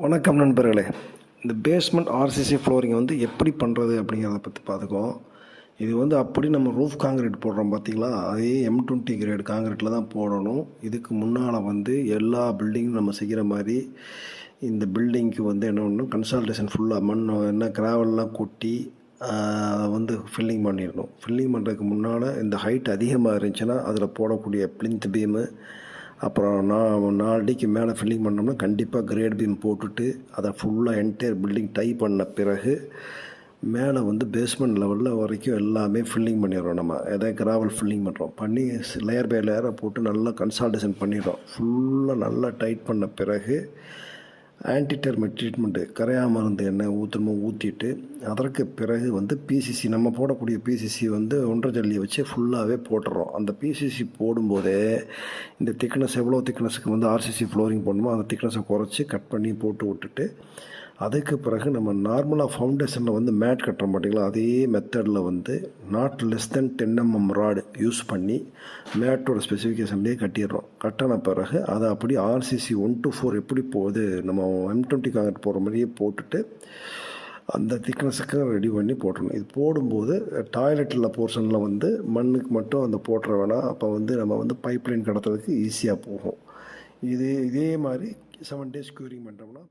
வணக்கம் நண்பர்களே. இந்த பேஸ்மெண்ட் ஆர்சிசி ஃப்ளோரிங்கை வந்து எப்படி பண்ணுறது அப்படிங்கிறத பற்றி பார்த்துக்குவோம். இது வந்து அப்படி நம்ம ரூஃப் காங்கிரீட் போடுறோம் பார்த்தீங்களா, அதே M20 கிரேட் காங்கிரீட்டில் தான் போடணும். இதுக்கு முன்னால் வந்து எல்லா பில்டிங்கும் நம்ம செய்கிற மாதிரி இந்த பில்டிங்க்கு வந்து என்ன பண்ணணும், கன்சால்டேஷன் ஃபுல்லாக மண் என்ன கிராவல்லாம் கொட்டி அதை வந்து ஃபில்லிங் பண்ணிடணும். ஃபில்லிங் பண்ணுறதுக்கு முன்னால் இந்த ஹைட் அதிகமாக இருந்துச்சுன்னா அதில் போடக்கூடிய பிளிந்த் பீமு, அப்புறம் 4 அடிக்கு மேலே ஃபில்லிங் பண்ணோம்னா கண்டிப்பாக கிரேட் பீம் போட்டுட்டு அதை ஃபுல்லாக என்டையர் பில்டிங் டை பண்ண பிறகு மேலே வந்து பேஸ்மெண்ட் லெவலில் வரைக்கும் எல்லாமே ஃபில்லிங் பண்ணிடுறோம். நம்ம எதாவது கிராவல் ஃபில்லிங் பண்ணுறோம், பண்ணி லேயர் பை லேயராக போட்டு நல்லா கன்சால்டேஷன் பண்ணிடுறோம். ஃபுல்லாக நல்லா டைட் பண்ண பிறகு ஆன்டிடெர்மைட் ட்ரீட்மெண்ட்டு கரையா மருந்து எண்ணெய் ஊற்றிட்டு அதற்கு பிறகு வந்து பிசிசி நம்ம போடக்கூடிய பிசிசி வந்து ஒன்றரை ஜல்லியை வச்சு ஃபுல்லாகவே போட்டுறோம். அந்த பிசிசி போடும்போதே இந்த திக்னஸ் எவ்வளோ திக்னஸுக்கு வந்து ஆர்சிசி ஃப்ளோரிங் போடணுமோ அந்த திக்னஸை குறைச்சி கட் பண்ணி போட்டு விட்டுட்டு அதுக்கு பிறகு நம்ம நார்மலாக ஃபவுண்டேஷனில் வந்து மேட் கட்டுறோம் பார்த்தீங்களா, அதே மெத்தடில் வந்து not less than 10 mm rod use பண்ணி மேட்டோட ஸ்பெசிஃபிகேஷன்லேயே கட்டிடுறோம். கட்டின பிறகு அதை அப்படி ஆர்சிசி 1 to 4 எப்படி போகுது நம்ம M20 காங்கிரீட் போடுற மாதிரியே போட்டுட்டு அந்த திக்னஸுக்கு ரெடி பண்ணி போட்டுடணும். இது போடும்போது டாய்லெட்டில் போர்ஷனில் வந்து மண்ணுக்கு மட்டும் அந்த போட்டுற வேணாம். அப்போ வந்து நம்ம வந்து பைப் லைன் கடத்துறதுக்கு ஈஸியாக போகும். இதே மாதிரி 7 days க்யூரிங் பண்ணுறோம்னா